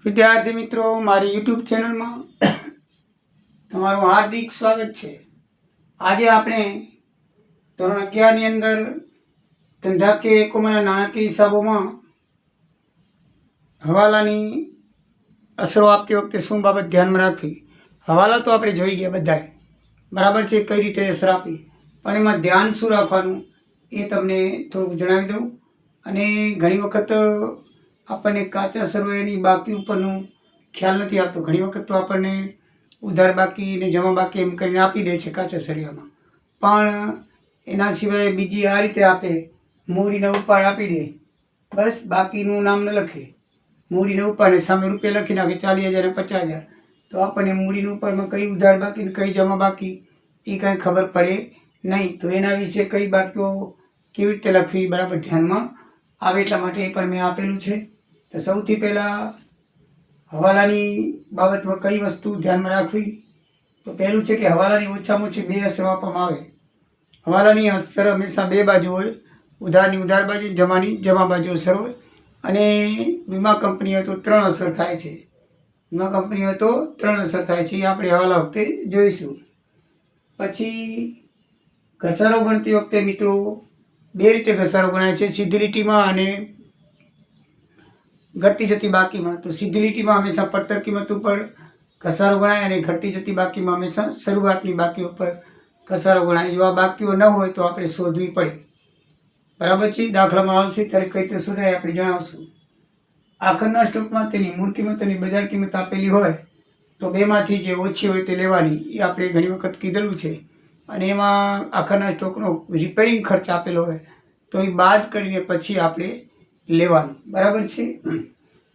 વિદ્યાર્થી મિત્રો, મારી યુટ્યુબ ચેનલમાં તમારું હાર્દિક સ્વાગત છે। આજે આપણે ધોરણ 11ની અંદર ધંધાકીય એકમોના નાણાકીય હિસાબોમાં હવાલાની અસરો આપતી વખતે શું બાબત ધ્યાનમાં રાખવી। હવાલા તો આપણે જોઈ ગયા બધાએ, બરાબર છે, કઈ રીતે અસર આપી, પણ એમાં ધ્યાન શું રાખવાનું એ તમને થોડુંક જણાવી દઉં। અને ઘણી વખત આપણને કાચા સરવૈયાની બાકી ઉપરનું ખ્યાલ નથી આવતો। ઘણી વખત તો આપણને ઉધાર બાકી ને જમા બાકી એમ કરીને આપી દે છે કાચા સરવૈયામાં, પણ એના સિવાય બીજી આ રીતે આપે, મૂડીના ઉપાડ આપી દે, બસ બાકીનું નામ ન લખે, મૂડીના ઉપાડને સામે રૂપિયા લખી નાખે 40,000 ને 50,000, તો આપણને મૂડીના ઉપાડમાં કઈ ઉધાર બાકી ને કઈ જમા બાકી એ કાંઈ ખબર પડે નહીં। તો એના વિશે કઈ બાકીઓ કેવી રીતે લખવી બરાબર ધ્યાનમાં આવે, એટલા માટે એ પણ મેં આપેલું છે। તો સૌથી પહેલાં હવાલાની બાબતમાં કઈ વસ્તુ ધ્યાનમાં રાખવી, તો પહેલું છે કે હવાલાની ઓછામાં ઓછી 2 અસરો આપવામાં આવે। હવાલાની અસર હંમેશા 2 બાજુ હોય, ઉધારની ઉધાર બાજુ, જમાની જમા બાજુ અસર હોય। અને વીમા કંપની હોય તો 3 અસર થાય છે। વીમા કંપની હોય તો 3 અસર થાય છે, એ આપણે હવાલા વખતે જોઈશું। પછી ઘસારો ગણતી વખતે મિત્રો 2 રીતે ઘસારો ગણાય છે, સીધી લીટીમાં અને ઘટતી જતી બાકીમાં। તો સીધી લીટીમાં હંમેશા પડતર કિંમત ઉપર ઘસારો ગણાય અને ઘટતી જતી બાકીમાં હંમેશા શરૂઆતની બાકી ઉપર ઘસારો ગણાય। જો આ બાકીઓ ન હોય તો આપણે શોધવી પડે, બરાબર છે। દાખલામાં આવશે ત્યારે કઈ રીતે શોધાય આપણે જણાવશું। આખરના સ્ટોકમાં તેની મૂળ કિંમત અને બજાર કિંમત આપેલી હોય તો બેમાંથી જે ઓછી હોય તે લેવાની, એ આપણે ઘણી વખત કીધેલું છે। અને એમાં આખરના સ્ટોકનો રિપેરિંગ ખર્ચ આપેલો હોય તો એ બાદ કરીને પછી આપણે લેવાનું, બરાબર છે।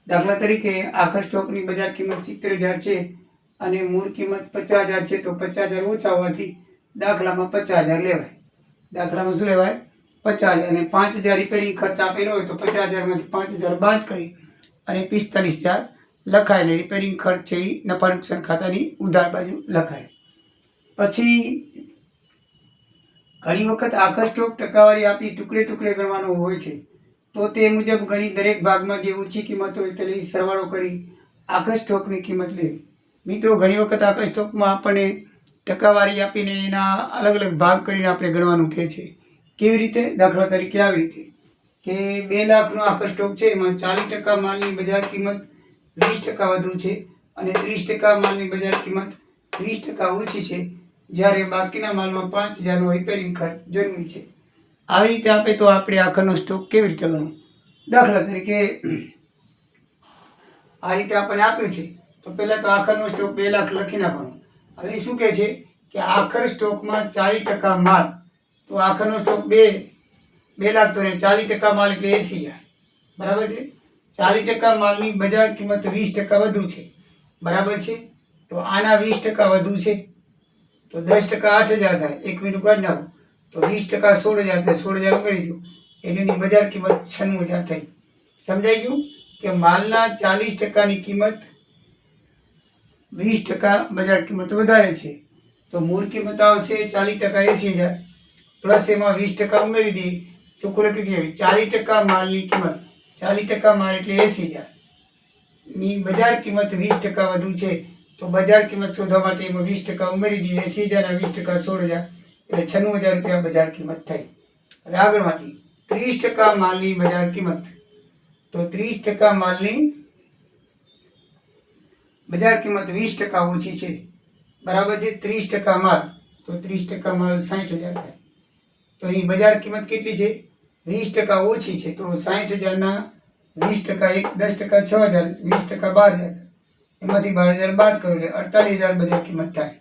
દાખલા તરીકે આખર સ્ટોકની બજાર કિંમત 70,000 છે અને મૂળ કિંમત 50,000 છે, તો 50,000 ઓછા હોવાથી દાખલામાં 50,000 લેવાય। દાખલામાં શું લેવાય? 50,000। અને 5,000 રિપેરિંગ ખર્ચ આપેલો હોય તો 50,000માંથી 5,000 બાદ કરી અને 45,000 લખાય, ને રિપેરિંગ ખર્ચ છે એ નફા નુકસાન ખાતાની ઉધાર બાજુ લખાય। પછી ઘણી વખત આખર સ્ટોક ટકાવારી આપી ટુકડે ટુકડે ગણવાનો હોય છે, તો તે મુજબ ગણી દરેક ભાગમાં જે ઓછી કિંમત હોય તેની સરવાળો કરી આખર સ્ટોકની કિંમત લેવી। મિત્રો, ઘણી વખત આખર સ્ટોકમાં આપણને ટકાવારી આપીને એના અલગ અલગ ભાગ કરીને આપણે ગણવાનું કહે છે। કેવી રીતે? દાખલા તરીકે આવી રીતે કે 2 લાખનો આખર સ્ટોક છે, એમાં 40% માલની બજાર કિંમત 20% વધુ છે અને 30% માલની બજાર કિંમત 20% ઓછી છે, જ્યારે બાકીના માલમાં 5,000નો રિપેરિંગ ખર્ચ જરૂરી છે। આવી રીતે આપે તો આપણે આખરનો સ્ટોક કેવી રીતે ગણવો? દાખલા તરીકે આ રીતે આપણને આપ્યું છે, તો પહેલાં તો આખરનો સ્ટોક 2 લાખ લખી નાખવાનો। હવે શું કહે છે કે આખર સ્ટોકમાં 40% માલ, તો આખરનો સ્ટોક 2 લાખ, તો 40% માલ એટલે 80,000, બરાબર છે। 40% માલની બજાર કિંમત 20% વધુ છે, બરાબર છે। તો આના 20% વધુ છે તો 10% 8,000 થાય, 1 મિનિટ કાઢી નાખો, તો 20% 16,000 થાય, 16,000 ઉમેરી દો એટલે એની બજાર કિંમત 96,000 થઈ। સમજાઈ ગયું કે માલના 40%ની કિંમત 20% બજાર કિંમત વધારે છે, તો મૂળ કિંમત આવશે 40% 80,000 પ્લસ એમાં 20% ઉમેરી દઈએ, ચોખ્ખું લખી દઈએ 40% માલની કિંમત, 40% માલ એટલે 80,000 ની બજાર કિંમત 20% વધુ છે, તો બજાર કિંમત શોધવા માટે એમાં 20% ઉમેરી દઈએ, 80,000 ના 20% 16,000 એટલે 96,000 રૂપિયા બજાર કિંમત થઈ। હવે આગળ વાંચી 30% માલની બજાર કિંમત, તો 30% માલની બજાર કિંમત 20% ઓછી છે, બરાબર છે। 30% માલ, તો 30% માલ 60,000 થાય, તો એની બજાર કિંમત કેટલી છે? 20% ઓછી છે, તો 60,000 ના 20% 10% 6,000, 20% 12,000, એમાંથી 12,000 બાદ કરો એટલે 48,000 બજાર કિંમત થાય।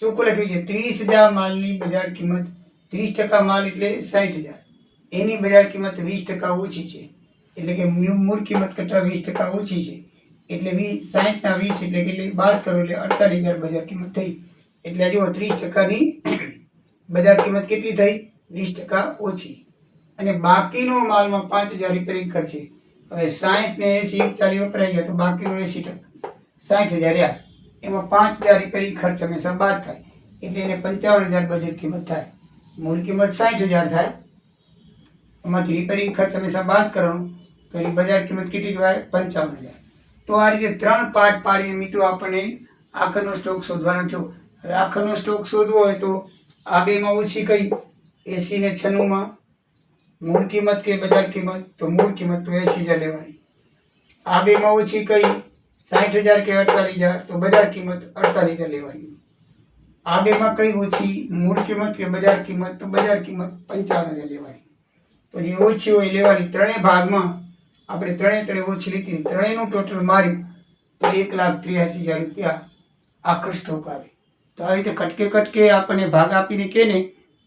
ચોખ્ખું લખ્યું છે 30,000 માલની બજાર કિંમત, 30% માલ એટલે 60,000, એની બજાર કિંમત 20% ઓછી છે, એટલે કે મૂળ કિંમત કરતાં 20% ઓછી છે, એટલે 60 ના 20 એટલે કેટલી બાદ કરો એટલે 48,000 બજાર કિંમત થઈ। એટલે જુઓ 30%ની બજાર કિંમત કેટલી થઈ? 20% ઓછી, અને બાકીનો માલમાં 5,000 રિપેરિંગ ખર્ચે। હવે 60 ને 80 40 વપરાઈ ગયા, તો બાકીનો 80%, 60,000 રહ્યા, એમાં 5,000 રિપેરિંગ ખર્ચ હંમેશા બાદ થાય, એટલે એને 55,000 બજાર કિંમત થાય। મૂળ કિંમત 60,000 થાય, એમાંથી રિપેરિંગ ખર્ચ હંમેશા બાદ કરવાનો, તો એની બજાર કિંમત કેટલી કહેવાય? 55,000। તો આ રીતે 3 પાર્ટ પાડીને મિત્રો આપણને આખરનો સ્ટોક શોધવાનો થયો. હવે આખરનો સ્ટોક શોધવો હોય તો આ બેમાં ઓછી કઈ 80 ને 96 મૂળ કિંમત કે બજાર કિંમત, તો મૂળ કિંમત તો 80,000 લેવાની. આ બેમાં ઓછી કઈ 60,000 કે 48,000, તો બજાર કિંમત 48,000 લેવાની. આ બેમાં કઈ ઓછી મૂળ કિંમત કે બજાર કિંમત, તો બજાર કિંમત 55,000 લેવાની. તો જે ઓછી હોય લેવાની. ત્રણેય ભાગમાં આપણે ત્રણે ઓછી લીધી, ત્રણેયનું ટોટલ માર્યું તો 1,83,000 રૂપિયા આખર સ્ટોક આવે. તો આ રીતે કટકે કટકે આપણને ભાગ આપીને કે ને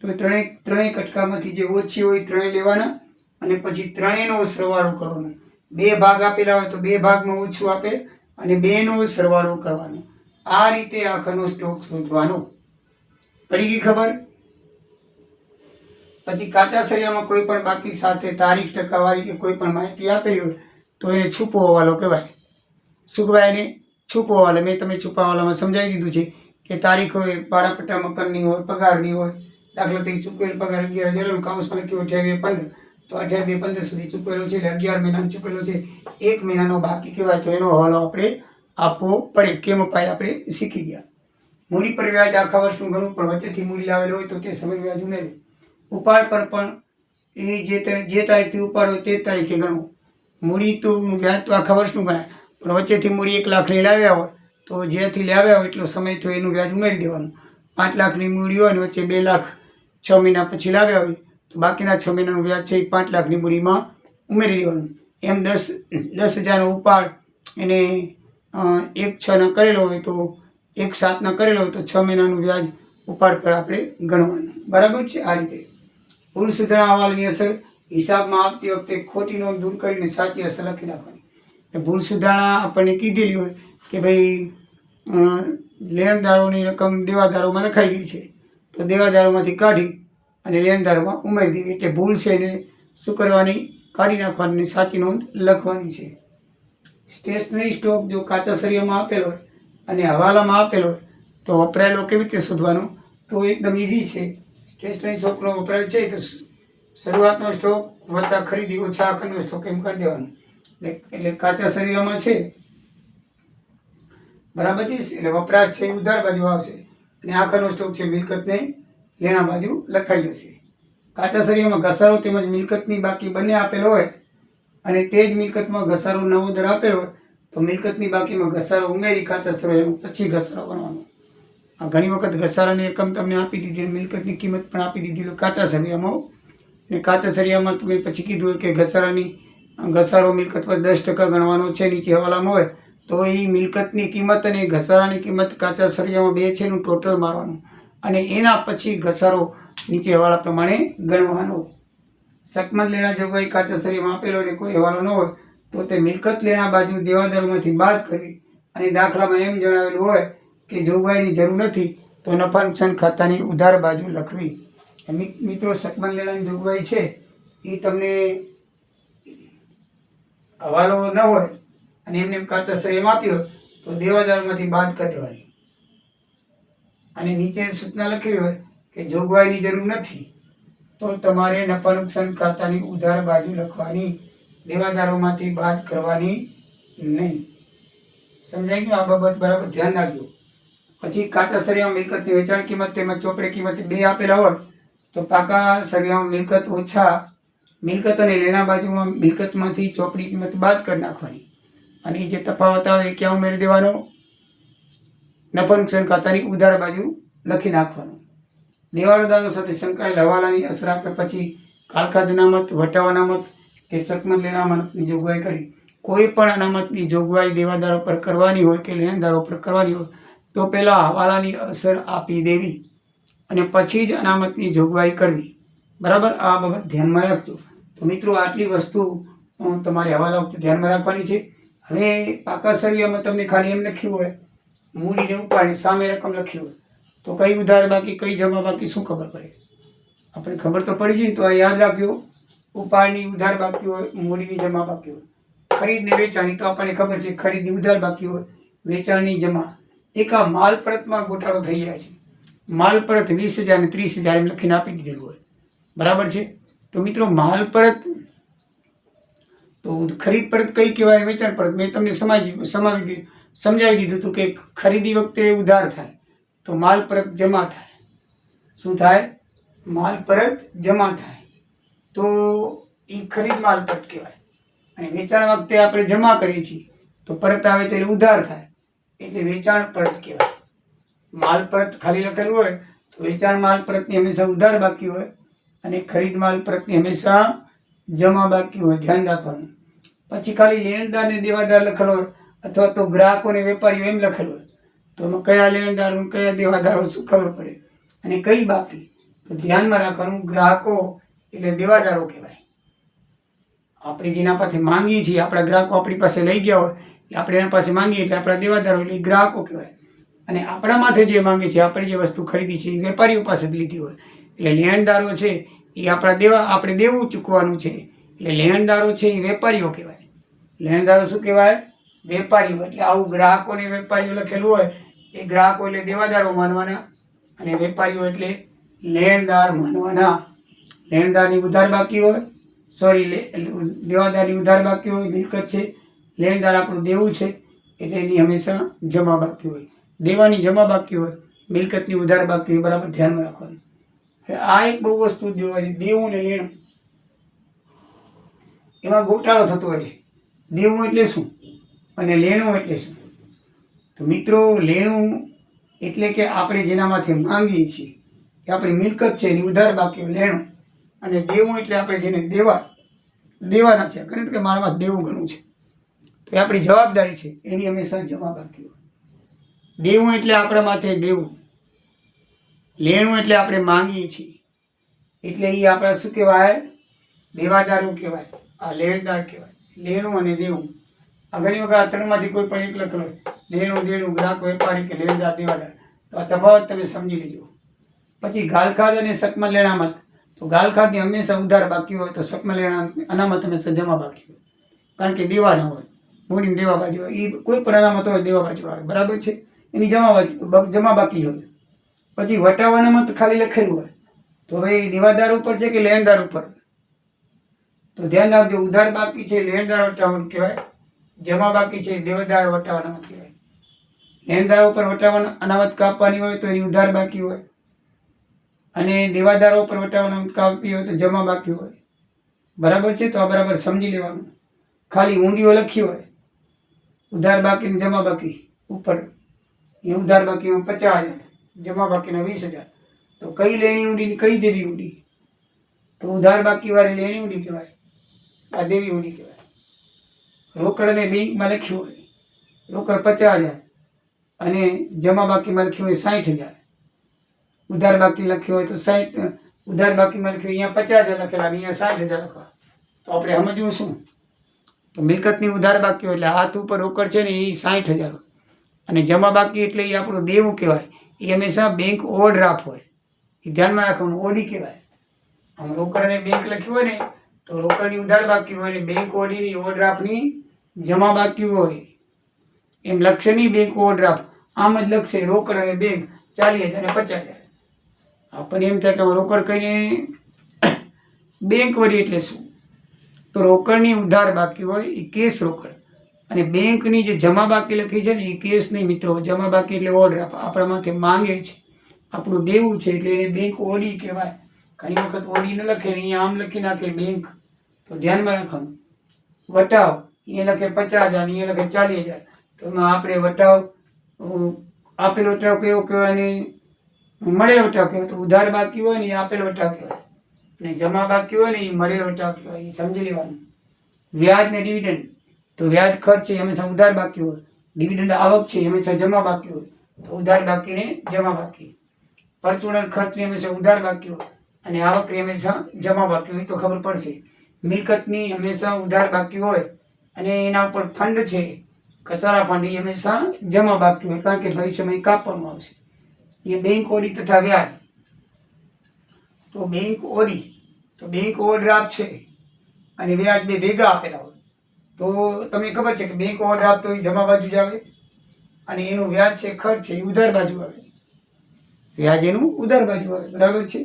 તો ત્રણેય કટકામાંથી જે ઓછી હોય ત્રણેય લેવાના અને પછી ત્રણેયનો સરવાળો કરવાનો. 2 ભાગ આપેલા હોય તો 2 ભાગમાં ઓછું આપે અને 2નો સરવાળો કરવાનો. આ રીતે આખરનો સ્ટોક શોધવાનો. પડી ગઈ ખબર? પછી કાચા સળિયામાં કોઈ પણ બાકી સાથે તારીખ, ટકાવારી કે કોઈ પણ માહિતી આપેલી હોય તો એને છુપો હવાલો કહેવાય. શું કહેવાય એને? છુપો હવાલો. મેં તમને છુપા હવાલામાં સમજાવી દીધું છે કે તારીખ હોય, ભાડાપટ્ટા મકાનની હોય, પગારની હોય. દાખલા તરીકે ચૂકવેલ પગાર 11,000 કાઉન્સમાં લખ્યું 28/2/15, તો 28/2/15 સુધી ચૂકવેલો છે એટલે 11 મહિનાનો ચૂકવેલો છે, 1 મહિનાનો બાકી કહેવાય. તો એનો હવાલો આપણે આપવો પડે. કેમ અપાય આપણે શીખી ગયા. મૂડી પર વ્યાજ આખા વર્ષનું ગણવું, પણ વચ્ચેથી મૂડી લાવેલો હોય તો તે સમય વ્યાજ ઉમેર્યું. ઉપાડ પર પણ એ જે તારીખથી ઉપાડ હોય તે તારીખે ગણવું. મૂડી તો વ્યાજ તો આખા વર્ષનું ગણાય, પણ વચ્ચેથી મૂડી 1 લાખની લાવ્યા હોય તો જેથી લાવ્યા હોય એટલો સમય થયો એનું વ્યાજ ઉમેરી દેવાનું. 5 લાખની મૂડી હોય ને વચ્ચે 2 લાખ 6 મહિના પછી લાવ્યા હોય તો બાકીના 6 મહિનાનું વ્યાજ છે એ 5 લાખની મૂડીમાં ઉમેરી દેવાનું. એમ 10,000નો ઉપાડ એને 1/6 કરેલો હોય તો 1/7 કરેલો હોય તો 6 મહિનાનું વ્યાજ ઉપાડ પર આપણે ગણવાનું. બરાબર છે? આ રીતે ભૂલ સુધારણા અહેવાલની અસર હિસાબમાં આવતી વખતે ખોટી નોંધ દૂર કરીને સાચી અસર લખી નાખવાની. ભૂલ સુધારણા આપણને કીધેલી હોય કે ભાઈ લેણદારોની રકમ દેવાદારોમાં લખાઈ ગઈ છે તો દેવાદારોમાંથી કાઢી અને લેણદારોમાં ઉમેરી દેવી. એટલે ભૂલ છે એને શું કરવાની? કાઢી નાખવાની, સાચી નોંધ લખવાની છે. સ્ટેશનરી સ્ટોક જો કાચા સળિયામાં આપેલો હોય અને હવાલામાં આપેલો હોય તો વપરાયેલો કેવી રીતે શોધવાનો? તો એકદમ ઇઝી છે. સ્ટેશનરી સ્ટોકનો વપરાય છે તો શરૂઆતનો સ્ટોક વત્તા ખરીદી ઓછા આખરનો સ્ટોક એમ કરી દેવાનું. એટલે કાચા સળિયામાં છે બરાબર છે, એટલે વપરાશ છે એ ઉધાર બાજુ આવશે અને આખરનો સ્ટોક છે મિલકતને લેણા બાજુ લખાઈ જશે. કાચા સળિયામાં ઘસારો તેમજ મિલકતની બાકી બંને આપેલો હોય અને તે જ મિલકતમાં ઘસારો નવો દર આપેલો હોય તો મિલકતની બાકીમાં ઘસારો ઉમેરી કાચા સળિયાનું પછી ઘસારો ગણવાનો. ઘણી વખત ઘસારાની રકમ તમને આપી દીધી, મિલકતની કિંમત પણ આપી દીધી કાચા સળિયામાં. અને કાચા સળિયામાં તમે પછી કીધું કે ઘસારો મિલકત પર 10% ગણવાનો છે નીચે હવાલામાં હોય તો એ મિલકતની કિંમત અને ઘસારાની કિંમત કાચા સળિયામાં 2 છે એનું ટોટલ મારવાનું અને એના પછી ઘસારો નીચે હવાલા પ્રમાણે ગણવાનો. શકમત લેણા જોગવાઈ કાચા સળિયામાં આપેલો અને કોઈ હવાલો ન હોય તો તે મિલકત લેણા બાજુ દેવાદારોમાંથી બાદ કરવી અને દાખલામાં એમ જણાવેલું હોય કે જોગવાઈની જરૂર નથી તો નફા નુકસાન ખાતાની ઉધાર બાજુ લખવી. મિત્રો શકમત લેણાની જોગવાઈ છે એ તમને હવાલો ન હોય અને એમને કાચા સળિયામાં આપી હોય તો દેવાદારોમાંથી બાદ કરી દેવાની અને નીચે સૂચના લખેલી હોય કે જોગવાઈની જરૂર નથી તો તમારે નફા નુકસાન ખાતાની ઉધાર બાજુ લખવાની, દેવાદારોમાંથી બાદ કરવાની નહીં. સમજાઈ ગયું? આ બાબત બરાબર ધ્યાન રાખજો. પછી કાચા સળિયામાં મિલકતની વેચાણ કિંમત તેમજ ચોપડી કિંમત 2 આપેલા હોય તો પાકા સળિયામાં મિલકત ઓછા મિલકત અને લેણા બાજુમાં મિલકતમાંથી ચોપડી કિંમત બાદ કરી નાખવાની અને જે તફાવત આવે એ ક્યાં ઉમેરી દેવાનો? નફા નુકસાન ખાતાની ઉધાર બાજુ લખી નાખવાનું. દેવાદારો સાથે સંકળાયેલ હવાલાની અસર આપે પછી કાલખાદ અનામત, વટાવ અનામત કે શકમત લેણા અનામતની જોગવાઈ કરી. કોઈ પણ અનામતની જોગવાઈ દેવાદારો પર કરવાની હોય કે લેણદારો પર કરવાની હોય તો પહેલાં હવાલાની અસર આપી દેવી અને પછી જ અનામતની જોગવાઈ કરવી. બરાબર? આ બાબત ધ્યાનમાં રાખજો. તો મિત્રો આટલી વસ્તુ તમારે હવાલા વખતે ધ્યાનમાં રાખવાની છે. હવે પાકા સળિયામાં તમને ખાલી એમ લખ્યું હોય મૂડીને ઉપાડે સામે રકમ લખી હોય તો કઈ ઉધાર બાકી કઈ જમા બાકી શું ખબર પડે? આપણે ખબર તો પડી ગઈ. તો આ યાદ રાખજો, ઉપાડની ઉધાર બાકી હોય, મૂડીની જમા બાકી હોય. ખરીદને વેચાણની તો આપણને ખબર છે, ખરીદની ઉધાર બાકી હોય, વેચાણની જમા. એક આ માલ પરતમાં ગોટાળો થઈ જાય છે. માલ પરત 20,000 અને 30,000 એમ લખીને આપી દીધેલું હોય. બરાબર છે? તો મિત્રો માલ પરત તો ખરીદ પરત કઈ કહેવાય, વેચાણ પરત? મેં તમને સમજાવી દીધું હતું કે ખરીદી વખતે ઉધાર થાય તો માલ પરત જમા થાય. શું થાય? માલ પરત જમા થાય તો એ ખરીદ માલ પરત કહેવાય. અને વેચાણ વખતે આપણે જમા કરીએ છીએ તો પરત આવે તો એટલે ઉધાર થાય એટલે વેચાણ પરત કહેવાય. માલ પરત ખાલી લખેલું હોય તો વેચાણ માલ પરતની હંમેશા ઉધાર બાકી હોય અને ખરીદ માલ પરતની હંમેશા જમા બાકી હોય. ધ્યાન રાખવાનું. પછી ખાલી લેણદાર ને દેવાદાર લખેલો હોય અથવા તો ગ્રાહકો ને વેપારીઓ એમ લખેલું હોય તો એમાં કયા લેણદારો કયા દેવાદારો શું ખબર પડે? અને કઈ બાકી? તો ધ્યાનમાં રાખવાનું, ગ્રાહકો એટલે દેવાદારો કહેવાય. આપણે જેના પાસે માંગીએ છીએ, આપણા ગ્રાહકો આપણી પાસે લઈ ગયા હોય એટલે આપણે એના પાસે માંગીએ એટલે આપણા દેવાદારો એટલે ગ્રાહકો કહેવાય. અને આપણા માથે જે માંગે છે, આપણે જે વસ્તુ ખરીદી છે એ વેપારીઓ પાસે જ લીધી હોય એટલે લેણદારો છે એ આપણે દેવું ચૂકવાનું છે એટલે લેણદારો છે એ વેપારીઓ કહેવાય. લેણદારો શું કહેવાય? વેપારીઓ. એટલે આવું ગ્રાહકો ને વેપારીઓ લખેલું હોય એ ગ્રાહકો એટલે દેવાદારો માનવાના અને વેપારીઓ એટલે લેણદાર માનવાના. લેણદારની ઉધાર બાકી હોય, દેવાદારની ઉધાર બાકી હોય, મિલકત છે, લેણદાર આપણું દેવું છે એટલે એની હંમેશા જમા બાકી હોય. દેવાની જમા બાકી હોય, મિલકતની ઉધાર બાકી હોય. બરાબર ધ્યાનમાં રાખવાનું. આ એક બહુ વસ્તુ જોવાની, દેવું ને લેણું એમાં ગોટાળો થતો હોય છે. દેવું એટલે શું અને લેણું એટલે શું? તો મિત્રો, લેણું એટલે કે આપણે જેનામાંથી માંગીએ છીએ કે આપણી મિલકત છે એની ઉધાર બાકી હોય, લેણું. અને દેવું એટલે આપણે જેને દેવાના છે, ગણિત કે મારામાં દેવું ઘણું છે તો એ આપણી જવાબદારી છે એની હંમેશા જમા બાકી હોય. દેવું એટલે આપણા માથે દેવું, લેણું એટલે આપણે માંગીએ છીએ એટલે એ આપણા શું કહેવાય? દેવાદારો કહેવાય. આ લેણદાર કહેવાય. લેણું અને દેવું આ ઘણી વખત આ ત્રણમાંથી કોઈ પણ એક લખેલો હોય, લેણું, દેણું, ગ્રાહક, વેપારી કે લેણદાર, દેવાદાર. તો આ તફાવત તમે સમજી લેજો. પછી ગાલખાદ અને સકમલ લેણામત. તો ગાલખાદની હંમેશા ઉધાર બાકી હોય તો સકમલ અનામત હંમેશા જમા બાકી હોય, કારણ કે દેવાના હોય, મૂડીને દેવા બાજુ હોય. એ કોઈ પણ અનામત હોય દેવા બાજુ આવે. બરાબર છે? એની જમા બાકી હોય. પછી વટાવ અનામત ખાલી લખેલું હોય તો હવે દેવાદાર ઉપર છે કે લેણદાર ઉપર? તો ધ્યાન રાખજો, ઉધાર બાકી છે લેણદાર વટાવ કહેવાય, જમા બાકી છે દેવાદાર વટાવ અનામત કહેવાય. લેણદાર ઉપર વટાવ અનામત કાપવાની હોય તો એની ઉધાર બાકી હોય અને દેવાદારો ઉપર વટાવ અનામત કાપવી હોય તો જમા બાકી હોય. બરાબર છે? તો આ બરાબર સમજી લેવાનું. ખાલી ઊંડીઓ લખી હોય ઉધાર બાકી ને જમા બાકી ઉપર, એ ઉધાર બાકીમાં 50,000, જમા બાકીના 20,000. તો કઈ લેણી ઊંડી ને કઈ દેવી ઊંડી? તો ઉધાર બાકી વાળી લેણી ઊંડી કહેવાય, આ દેવી ઊંડી કહેવાય. રોકડ અને બેંકમાં લખ્યું હોય રોકડ 50,000 અને જમા બાકીમાં લખ્યું હોય 60,000. ઉધાર બાકી લખ્યું હોય તો 60, ઉધાર બાકીમાં લખ્યું અહીંયા 50,000 લખેલા અને અહીંયા 60,000 લખવા. તો આપણે સમજવું શું? તો મિલકતની ઉધાર બાકી હોય એટલે હાથ ઉપર રોકડ છે ને એ 60,000 હોય અને જમા બાકી એટલે એ આપણું દેવું કહેવાય. એ હંમેશા બેંક ઓવરડ્રાફ્ટ હોય, એ ધ્યાનમાં રાખવાનું. ઓડી કહેવાય. આમ રોકડ અને બેંક લખ્યું હોય ને તો રોકડની ઉધાર બાકી હોય ને બેંક ઓડીની ઓવરડ્રાફ્ટની જમા બાકી હોય. એમ લખશે નહીં બેંક ઓવરડ્રાફ્ટ, આમ જ લખશે રોકડ અને બેંક 40,000 અને 50,000. આપણને એમ થાય કે રોકડ કહીને બેંક વળી એટલે શું? તો રોકડની ઉધાર બાકી હોય એ કેસ રોકડ અને બેંકની જે જમા બાકી લખી છે ને એ કેસ નહીં મિત્રો. જમા બાકી એટલે ઓવરડ્રાફ્ટ, આપણા માથે માંગે છે, આપણું દેવું છે એટલે એને બેંક ઓડી કહેવાય. ઘણી વખત ઓડી ન લખે ને અહીંયા આમ લખી નાખે બેંક. તો ધ્યાનમાં રાખવાનું. વટાવ અહીંયા લખે 50,000 અહીંયા લખે 40,000. તો એમાં આપણે વટાવ આપેલો વટાવ કેવો કહેવાય ને મળેલો વટાવ કહેવાય. તો ઉધાર બાકી હોય ને એ આપેલો વટાવ કહેવાય અને જમા બાકી હોય ને એ મળેલો વટાવ કહેવાય. એ સમજી લેવાનું. વ્યાજ ને ડિવિડન્ડ. તો વ્યાજ ખર્ચ છે હંમેશા ઉધાર બાકી હોય, ડિવિડન્ડ આવક છે હંમેશા જમા બાકી હોય. તો ઉધાર બાકી ને જમા બાકી. પરચુરણ ખર્ચની હંમેશા ઉધાર બાકી હોય અને આવકની હંમેશા જમા બાકી હોય. તો ખબર પડશે. મિલકતની હંમેશા ઉધાર બાકી હોય અને એના ઉપર ફંડ છે કસારા ફંડ એ હંમેશા જમા બાકી હોય, કારણ કે ભવિષ્યમાં કાપવામાં આવશે. એ બેંક ઓડી તથા વ્યાજ. તો બેંક ઓડી તો બેંક ઓવરડ્રાફ્ટ છે અને વ્યાજ બે ભેગા આપેલા હોય. તો તમને ખબર છે કે બેંક ઓવરડ્રાફ્ટ તો એ જમા બાજુ જ આવે અને એનું વ્યાજ છે ખર્ચ છે એ ઉધાર બાજુ આવે. વ્યાજ એનું ઉધાર બાજુ આવે. બરાબર છે?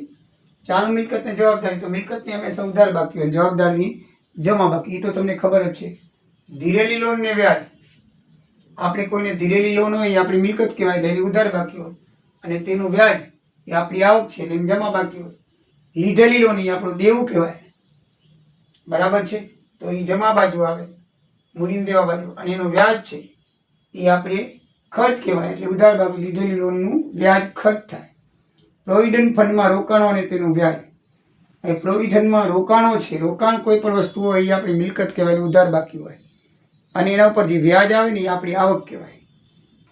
ચાલુ મિલકતની જવાબદારી. તો મિલકતની હંમેશા ઉધાર બાકી હોય, જવાબદારીની જમા બાકી. એ તો તમને ખબર જ છે. ધીરેલી લોન ને વ્યાજ, આપણે કોઈને ધીરેલી લોન હોય એ આપણી મિલકત કહેવાય એટલે એની ઉધાર બાકી હોય, અને તેનું વ્યાજ એ આપણી આવક છે એટલે એની જમા બાકી હોય. લીધેલી લોન એ આપણું દેવું કહેવાય, બરાબર છે. તો એ જમા બાજુ આવે, મૂડીને દેવા બાજુ, અને એનું વ્યાજ છે એ આપણે ખર્ચ કહેવાય એટલે ઉધાર બાજુ. લીધેલી લોનનું વ્યાજ ખર્ચ થાય. પ્રોવિડન્ટ ફંડમાં રોકાણો અને તેનું વ્યાજ, એ પ્રોવિડન્ટમાં રોકાણો છે, રોકાણ કોઈ પણ વસ્તુ હોય એ આપણી મિલકત કહેવાય, ઉધાર બાકી હોય, અને એના ઉપર જે વ્યાજ આવે ને એ આપણી આવક કહેવાય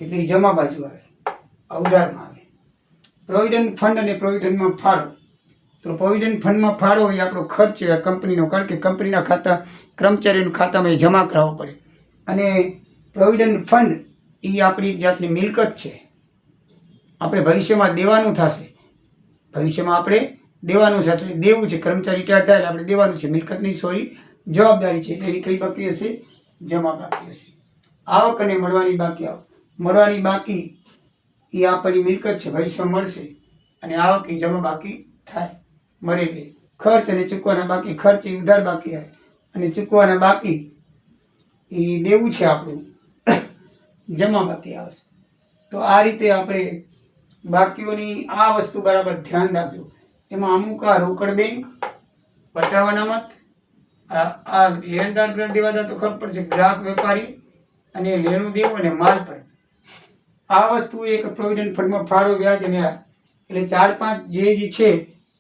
એટલે એ જમા બાજુ આવે, આ ઉધારમાં આવે. પ્રોવિડન્ટ ફંડ અને પ્રોવિડન્ટમાં ફાળો, તો પ્રોવિડન્ટ ફંડમાં ફાળો એ આપણો ખર્ચ છે કંપનીનો, કારણ કે કંપનીના ખાતા કર્મચારીઓના ખાતામાં એ જમા કરાવવો પડે. અને પ્રોવિડન્ટ ફંડ એ આપણી એક જાતની મિલકત છે, આપણે ભવિષ્યમાં દેવાનું થશે, ભવિષ્યમાં આપણે દેવાનું છે એટલે દેવું છે, કર્મચારી રિટાયર થાય એટલે આપણે દેવાનું છે, મિલકતની સોરી જવાબદારી છે એટલે એની કઈ બાકી હશે? જમા બાકી હશે. આવક અને મળવાની બાકી. આવક મળવાની બાકી એ આપણી મિલકત છે, ભવિષ્યમાં મળશે, અને આવક એ જમા બાકી થાય મળેલી. ખર્ચ અને ચૂકવાના બાકી, ખર્ચ એ ઉધાર બાકી આવે, અને ચૂકવાના બાકી એ દેવું છે આપણું, જમા બાકી આવશે. તો આ રીતે આપણે બાકીઓની આ વસ્તુ બરાબર ધ્યાન રાખજો. એમાં અમુક આ રોકડ બેંક, પટ્ટા અનામત, આ લેણદાર ગ્રહ દેવાદાર તો ખબર પડશે, ગ્રાહક વેપારી, અને લેણું દેવું અને માલ પર, આ વસ્તુ એક પ્રોવિડન્ટ ફંડમાં ફાળો, વ્યાજ અને આ, એટલે 4-5 જે છે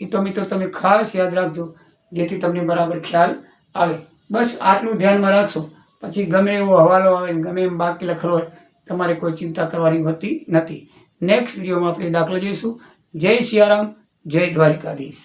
એ તો મિત્રો તમે ખાસ યાદ રાખજો, જેથી તમને બરાબર ખ્યાલ આવે. બસ આટલું ધ્યાનમાં રાખશો, પછી ગમે એવો હવાલો આવે, ગમે એમ બાકી લખેલો હોય, તમારે કોઈ ચિંતા કરવાની હોતી નથી. નેક્સ્ટ વિડીયોમાં આપણે દાખલો જોઈશું. જય સિયારામ, જય દ્વારિકાધીશ.